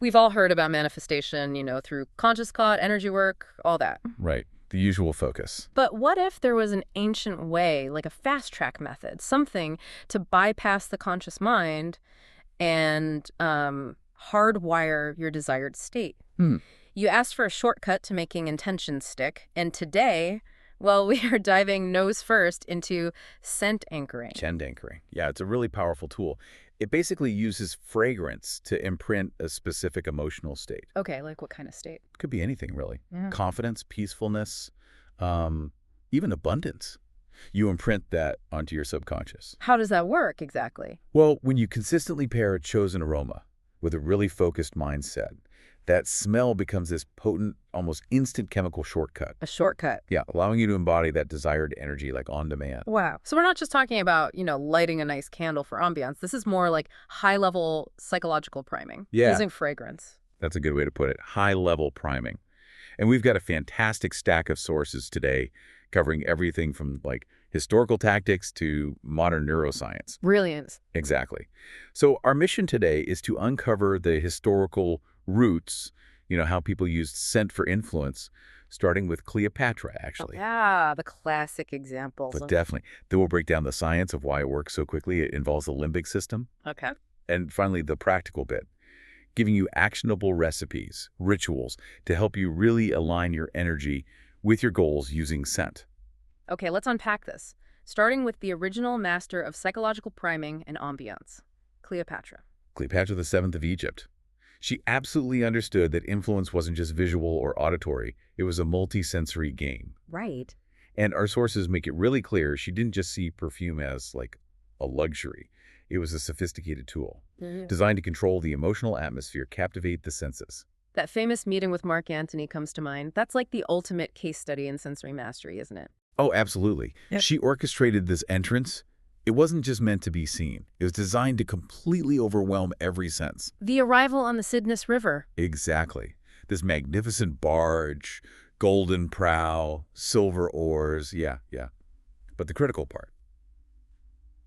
We've all heard about manifestation, through conscious thought, energy work, all that. Right. The usual focus. But what if there was an ancient way, like a fast track method, something to bypass the conscious mind and hardwire your desired state? Hmm. You asked for a shortcut to making intentions stick, and today, well, we are diving nose first into scent anchoring. Scent anchoring. Yeah, it's a really powerful tool. It basically uses fragrance to imprint a specific emotional state. Okay, like what kind of state? Could be anything, really. Yeah. Confidence, peacefulness, even abundance. You imprint that onto your subconscious. How does that work exactly? Well, when you consistently pair a chosen aroma with a really focused mindset, that smell becomes this potent, almost instant chemical shortcut. A shortcut. Yeah, allowing you to embody that desired energy like on demand. Wow. So we're not just talking about, lighting a nice candle for ambiance. This is more like high-level psychological priming. Yeah. Using fragrance. That's a good way to put it. High-level priming. And we've got a fantastic stack of sources today covering everything from like historical tactics to modern neuroscience. Brilliant. Exactly. So our mission today is to uncover the historical roots, how people used scent for influence, starting with Cleopatra, actually. Yeah, the classic examples. But definitely. Then we'll break down the science of why it works so quickly. It involves the limbic system. Okay. And finally, the practical bit, giving you actionable recipes, rituals, to help you really align your energy with your goals using scent. Okay, let's unpack this. Starting with the original master of psychological priming and ambiance, Cleopatra. Cleopatra the Seventh of Egypt. She absolutely understood that influence wasn't just visual or auditory, it was a multi-sensory game. Right. And our sources make it really clear she didn't just see perfume as, like, a luxury. It was a sophisticated tool, designed to control the emotional atmosphere, captivate the senses. That famous meeting with Mark Antony comes to mind. That's like the ultimate case study in sensory mastery, isn't it? Oh, absolutely. Yep. She orchestrated this entrance. It wasn't just meant to be seen. It was designed to completely overwhelm every sense. The arrival on the Cydnus River. Exactly. This magnificent barge, golden prow, silver oars, yeah. But the critical part,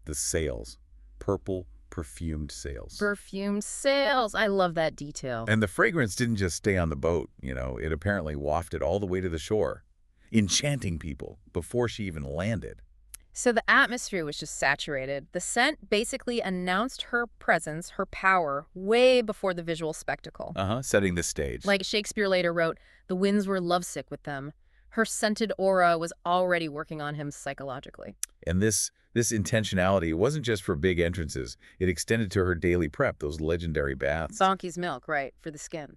the sails, purple, perfumed sails. Perfumed sails. I love that detail. And the fragrance didn't just stay on the boat, it apparently wafted all the way to the shore, enchanting people before she even landed. So the atmosphere was just saturated. The scent basically announced her presence, her power, way before the visual spectacle. Setting the stage. Like Shakespeare later wrote, the winds were lovesick with them. Her scented aura was already working on him psychologically. And this intentionality wasn't just for big entrances. It extended to her daily prep, those legendary baths. Donkey's milk, right, for the skin.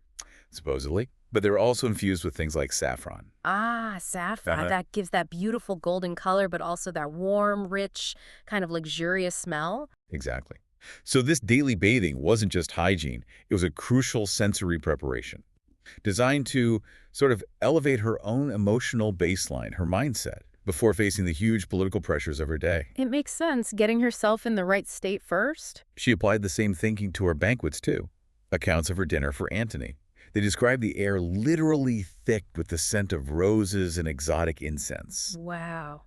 Supposedly. But they're also infused with things like saffron. Ah, saffron. That gives that beautiful golden color, but also that warm, rich, kind of luxurious smell. Exactly. So this daily bathing wasn't just hygiene. It was a crucial sensory preparation, designed to sort of elevate her own emotional baseline, her mindset, before facing the huge political pressures of her day. It makes sense, getting herself in the right state first. She applied the same thinking to her banquets, too. Accounts of her dinner for Antony. They describe the air literally thick with the scent of roses and exotic incense. Wow.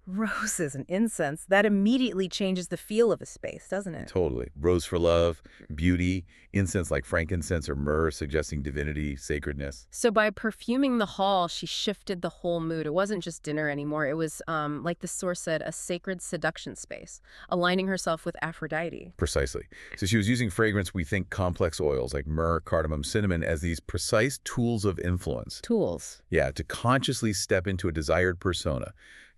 Roses and incense. That immediately changes the feel of a space, doesn't it? Totally. Rose for love, beauty, incense like frankincense or myrrh suggesting divinity, sacredness. So by perfuming the hall, she shifted the whole mood. It wasn't just dinner anymore. It was, like the source said, a sacred seduction space, aligning herself with Aphrodite. Precisely. So she was using fragrance, we think complex oils like myrrh, cardamom, cinnamon as these precise tools of influence. Tools. Yeah, to consciously step into a desired persona.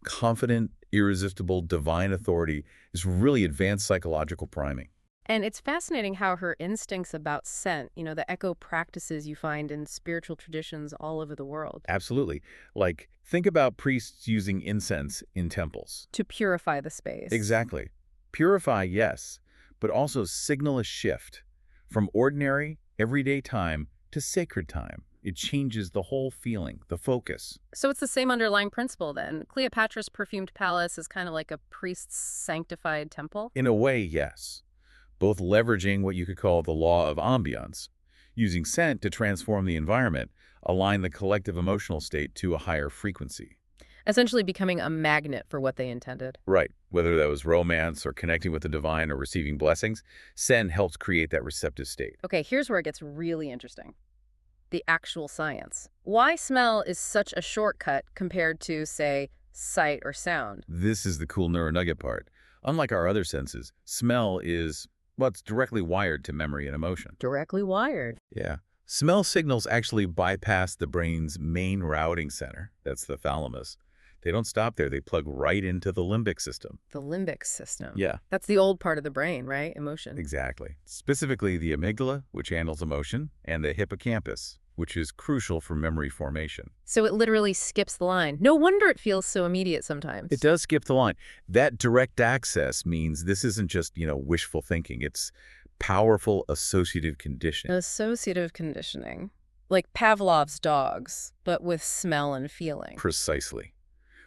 Confident, irresistible, divine authority is really advanced psychological priming. And it's fascinating how her instincts about scent, the echo practices you find in spiritual traditions all over the world. Absolutely. Like, think about priests using incense in temples. To purify the space. Exactly. Purify, yes, but also signal a shift from ordinary, everyday time to sacred time. It changes the whole feeling, the focus. So it's the same underlying principle then. Cleopatra's perfumed palace is kind of like a priest's sanctified temple? In a way, yes. Both leveraging what you could call the law of ambiance, using scent to transform the environment, align the collective emotional state to a higher frequency. essentially becoming a magnet for what they intended. Right. Whether that was romance or connecting with the divine or receiving blessings, scent helps create that receptive state. Okay, here's where it gets really interesting. The actual science. Why smell is such a shortcut compared to, say, sight or sound? This is the cool neuronugget part. Unlike our other senses, smell is, well, it's directly wired to memory and emotion. Directly wired. Yeah. Smell signals actually bypass the brain's main routing center. That's the thalamus. They don't stop there. They plug right into the limbic system. The limbic system. Yeah, That's the old part of the brain, right? Emotion. exactly. Specifically the amygdala, which handles emotion, and the hippocampus, which is crucial for memory formation. So it literally skips the line. No wonder it feels so immediate sometimes. It does skip the line. That direct access means this isn't just, wishful thinking. It's powerful associative conditioning. Associative conditioning. Like Pavlov's dogs, but with smell and feeling. Precisely.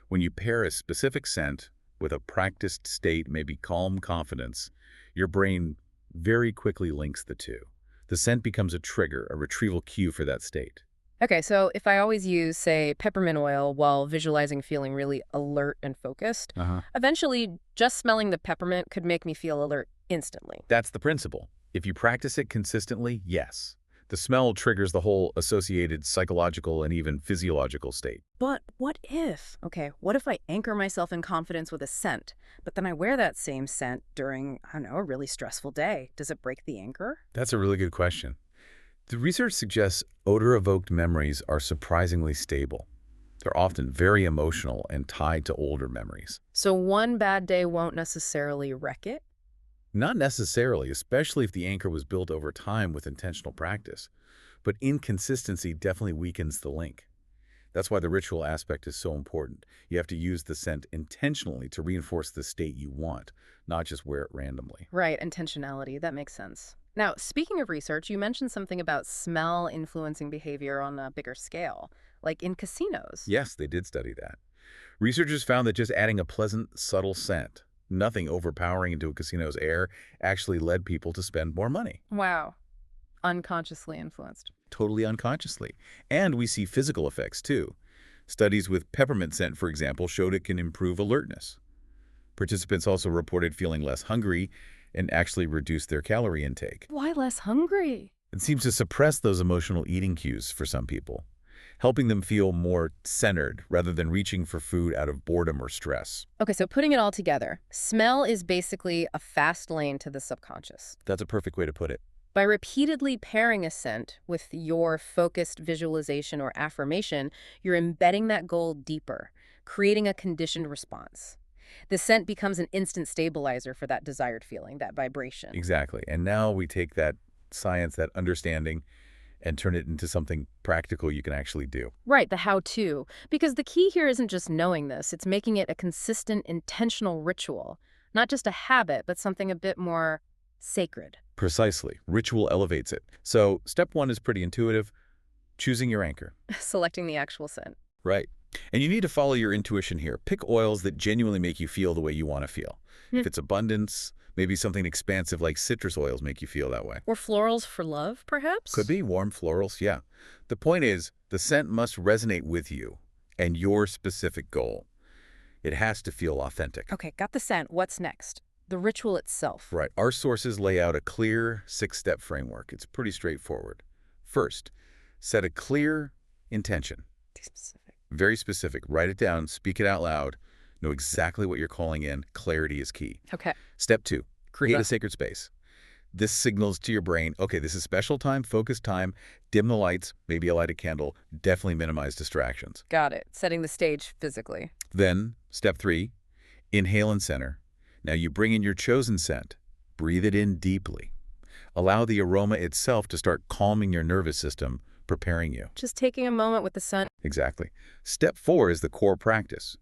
When you pair a specific scent with a practiced state, maybe calm confidence, your brain very quickly links the two. The scent becomes a trigger, a retrieval cue for that state. Okay, so if I always use, say, peppermint oil while visualizing feeling really alert and focused, eventually just smelling the peppermint could make me feel alert instantly. That's the principle. If you practice it consistently, yes. The smell triggers the whole associated psychological and even physiological state. But what if I anchor myself in confidence with a scent, but then I wear that same scent during, I don't know, a really stressful day? Does it break the anchor? That's a really good question. The research suggests odor-evoked memories are surprisingly stable. They're often very emotional and tied to older memories. So one bad day won't necessarily wreck it? Not necessarily, especially if the anchor was built over time with intentional practice. But inconsistency definitely weakens the link. That's why the ritual aspect is so important. You have to use the scent intentionally to reinforce the state you want, not just wear it randomly. Right, intentionality. That makes sense. Now, speaking of research, you mentioned something about smell influencing behavior on a bigger scale, like in casinos. Yes, they did study that. Researchers found that just adding a pleasant, subtle scent, nothing overpowering into a casino's air, actually led people to spend more money. Wow. Unconsciously influenced. Totally unconsciously. And we see physical effects, too. Studies with peppermint scent, for example, showed it can improve alertness. Participants also reported feeling less hungry and actually reduced their calorie intake. Why less hungry? It seems to suppress those emotional eating cues for some people, helping them feel more centered rather than reaching for food out of boredom or stress. Okay, so putting it all together, smell is basically a fast lane to the subconscious. That's a perfect way to put it. By repeatedly pairing a scent with your focused visualization or affirmation, you're embedding that goal deeper, creating a conditioned response. The scent becomes an instant stabilizer for that desired feeling, that vibration. Exactly. And now we take that science, that understanding, and turn it into something practical you can actually do. Right, the how-to. Because the key here isn't just knowing this, it's making it a consistent, intentional ritual. Not just a habit, but something a bit more sacred. Precisely. Ritual elevates it. So step one is pretty intuitive, choosing your anchor. Selecting the actual scent. Right. And you need to follow your intuition here. Pick oils that genuinely make you feel the way you want to feel. If it's abundance, maybe something expansive like citrus oils make you feel that way. Or florals for love, perhaps? Could be warm florals, yeah. The point is, the scent must resonate with you and your specific goal. It has to feel authentic. Okay, got the scent. What's next? The ritual itself. Right. Our sources lay out a clear 6-step framework. It's pretty straightforward. First, set a clear intention. Specific. Very specific. Write it down, speak it out loud, know exactly what you're calling in. Clarity is key. Okay. Step 2, create a sacred space. This signals to your brain, okay, this is special time, focused time, dim the lights, maybe light a candle, definitely minimize distractions. Got it. Setting the stage physically. Then, step 3, inhale and center. Now you bring in your chosen scent. Breathe it in deeply. Allow the aroma itself to start calming your nervous system, preparing you. Just taking a moment with the scent. Exactly. Step 4 is the core practice.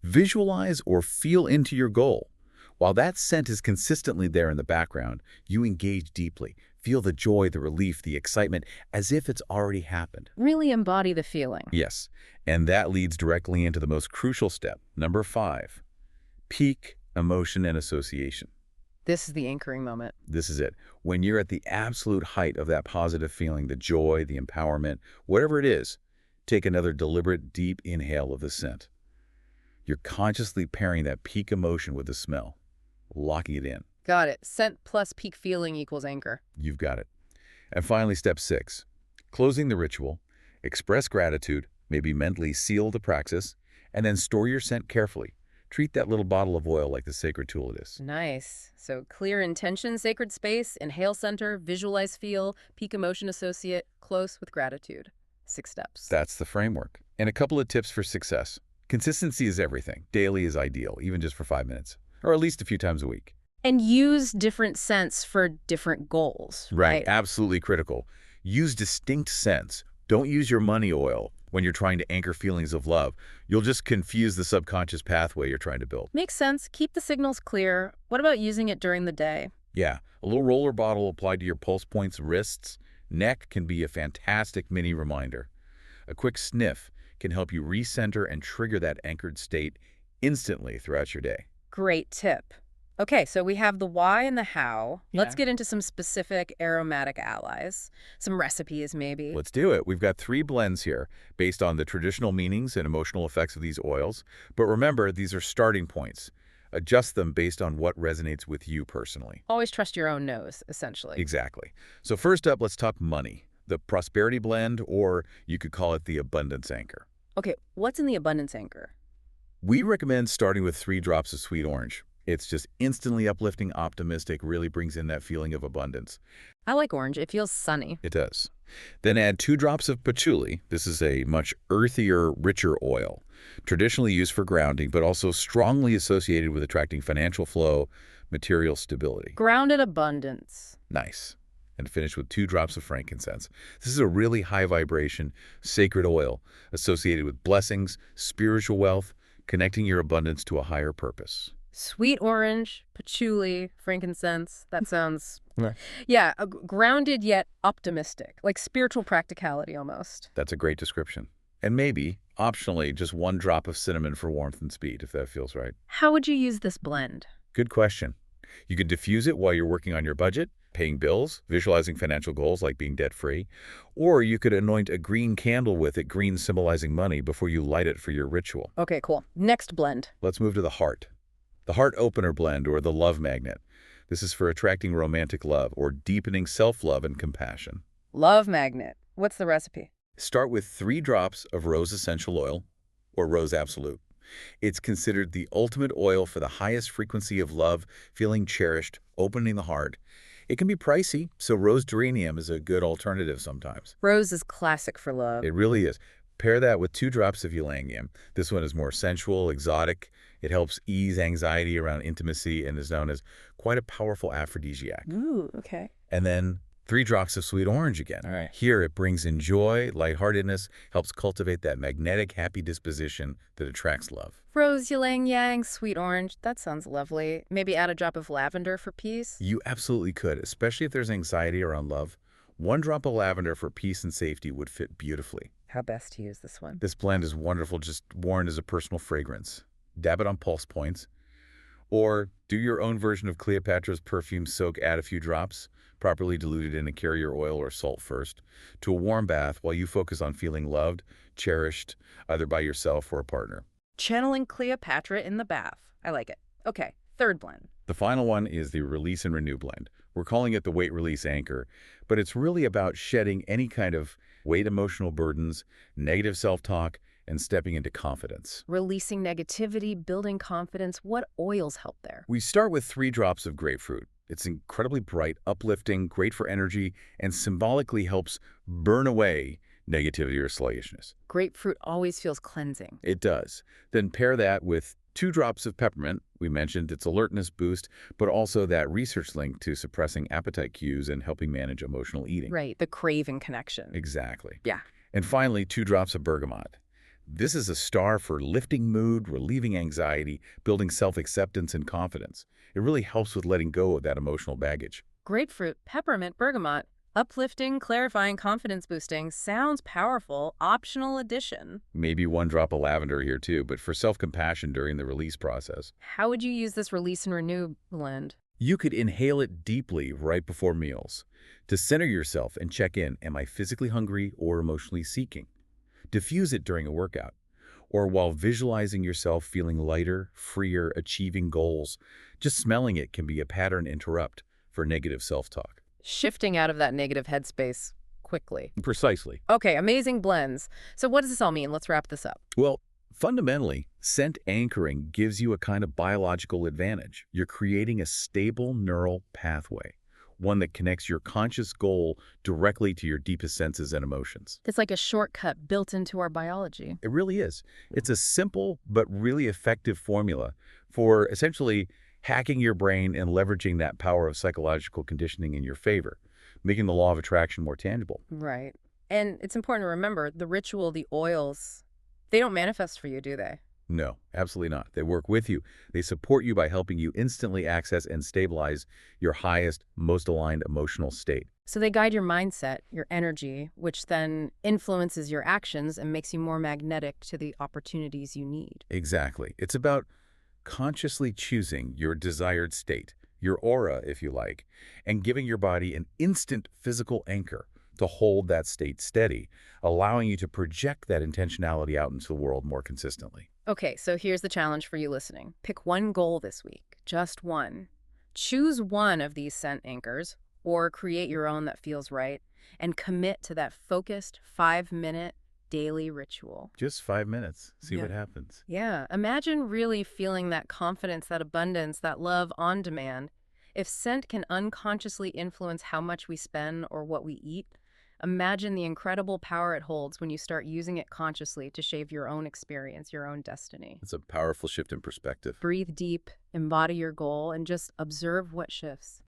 Visualize or feel into your goal. While that scent is consistently there in the background, you engage deeply. Feel the joy, the relief, the excitement, as if it's already happened. Really embody the feeling. Yes, and that leads directly into the most crucial step, number 5. Peak emotion and association. This is the anchoring moment. This is it. When you're at the absolute height of that positive feeling, the joy, the empowerment, whatever it is, take another deliberate, deep inhale of the scent. You're consciously pairing that peak emotion with the smell, locking it in. Got it. Scent plus peak feeling equals anchor. You've got it. And finally, step 6, closing the ritual, express gratitude, maybe mentally seal the praxis, and then store your scent carefully. Treat that little bottle of oil like the sacred tool it is. Nice. So clear intention, sacred space, inhale center, visualize feel, peak emotion associate, close with gratitude. 6 steps. That's the framework. And a couple of tips for success. Consistency is everything. Daily is ideal, even just for 5 minutes, or at least a few times a week. And use different scents for different goals, right? Absolutely critical. Use distinct scents. Don't use your money oil when you're trying to anchor feelings of love. You'll just confuse the subconscious pathway you're trying to build. Makes sense. Keep the signals clear. What about using it during the day? Yeah, a little roller bottle applied to your pulse points, wrists, neck can be a fantastic mini reminder. A quick sniff can help you recenter and trigger that anchored state instantly throughout your day. Great tip. Okay, so we have the why and the how. Let's Yeah. get into some specific aromatic allies. Some recipes, maybe. Let's do it. We've got 3 blends here based on the traditional meanings and emotional effects of these oils. But remember, these are starting points. Adjust them based on what resonates with you personally. Always trust your own nose, essentially. Exactly. So first up, let's talk money. The prosperity blend, or you could call it the abundance anchor. Okay, what's in the abundance anchor? We recommend starting with 3 drops of sweet orange. It's just instantly uplifting, optimistic, really brings in that feeling of abundance. I like orange. It feels sunny. It does. Then add 2 drops of patchouli. This is a much earthier, richer oil, traditionally used for grounding, but also strongly associated with attracting financial flow, material stability. Grounded abundance. Nice. And finish with 2 drops of frankincense. This is a really high vibration, sacred oil associated with blessings, spiritual wealth, connecting your abundance to a higher purpose. Sweet orange, patchouli, frankincense. That sounds... Yeah. Yeah, grounded yet optimistic. Like spiritual practicality almost. That's a great description. And maybe, optionally, just 1 drop of cinnamon for warmth and speed, if that feels right. How would you use this blend? Good question. You could diffuse it while you're working on your budget, paying bills, visualizing financial goals like being debt-free, or you could anoint a green candle with it, green symbolizing money, before you light it for your ritual. Okay, cool. Next blend. Let's move to the heart. The heart opener blend, or the love magnet. This is for attracting romantic love or deepening self-love and compassion. Love magnet. What's the recipe? Start with 3 drops of rose essential oil, or rose absolute. It's considered the ultimate oil for the highest frequency of love, feeling cherished, opening the heart. It can be pricey, so rose geranium is a good alternative sometimes. Rose is classic for love. It really is. Pair that with 2 drops of ylang-ylang. This one is more sensual, exotic. It helps ease anxiety around intimacy and is known as quite a powerful aphrodisiac. Ooh, okay. And then 3 drops of sweet orange again. All right. Here it brings in joy, lightheartedness, helps cultivate that magnetic, happy disposition that attracts love. Rose, ylang yang, sweet orange. That sounds lovely. Maybe add a drop of lavender for peace? You absolutely could, especially if there's anxiety around love. 1 drop of lavender for peace and safety would fit beautifully. How best to use this one? This blend is wonderful, just worn as a personal fragrance. Dab it on pulse points. Or do your own version of Cleopatra's perfume soak, add a few drops, properly diluted in a carrier oil or salt first, to a warm bath while you focus on feeling loved, cherished, either by yourself or a partner. Channeling Cleopatra in the bath. I like it. Okay, third blend. The final one is the Release and Renew blend. We're calling it the Weight Release Anchor, but it's really about shedding any kind of weight emotional burdens, negative self-talk, and stepping into confidence. Releasing negativity, building confidence. What oils help there? We start with 3 drops of grapefruit. It's incredibly bright, uplifting, great for energy, and symbolically helps burn away negativity or sluggishness. Grapefruit always feels cleansing. It does. Then pair that with 2 drops of peppermint. We mentioned its alertness boost, but also that research link to suppressing appetite cues and helping manage emotional eating. Right, the craving connection. Exactly. Yeah. And finally, 2 drops of bergamot. This is a star for lifting mood, relieving anxiety, building self-acceptance and confidence. It really helps with letting go of that emotional baggage. Grapefruit, peppermint, bergamot. Uplifting, clarifying, confidence boosting. Sounds powerful. Optional addition. Maybe 1 drop of lavender here too, but for self-compassion during the release process. How would you use this release and renew blend? You could inhale it deeply right before meals to center yourself and check in, am I physically hungry or emotionally seeking? Diffuse it during a workout. or while visualizing yourself feeling lighter, freer, achieving goals. Just smelling it can be a pattern interrupt for negative self-talk. Shifting out of that negative headspace quickly. Precisely. Okay, amazing blends. So what does this all mean? Let's wrap this up. Well, fundamentally, scent anchoring gives you a kind of biological advantage. You're creating a stable neural pathway, one that connects your conscious goal directly to your deepest senses and emotions. It's like a shortcut built into our biology. It really is. It's a simple but really effective formula for essentially hacking your brain and leveraging that power of psychological conditioning in your favor, making the law of attraction more tangible. Right. And it's important to remember the ritual, the oils, they don't manifest for you, do they? No, absolutely not. They work with you. They support you by helping you instantly access and stabilize your highest, most aligned emotional state. So they guide your mindset, your energy, which then influences your actions and makes you more magnetic to the opportunities you need. Exactly. It's about consciously choosing your desired state, your aura, if you like, and giving your body an instant physical anchor to hold that state steady, allowing you to project that intentionality out into the world more consistently. Okay, so here's the challenge for you listening. Pick one goal this week, just one. Choose one of these scent anchors or create your own that feels right and commit to that focused 5-minute daily ritual. Just 5 minutes. See Yeah. what happens. Yeah, imagine really feeling that confidence, that abundance, that love on demand. If scent can unconsciously influence how much we spend or what we eat, imagine the incredible power it holds when you start using it consciously to shape your own experience, your own destiny. It's a powerful shift in perspective. Breathe deep, embody your goal, and just observe what shifts.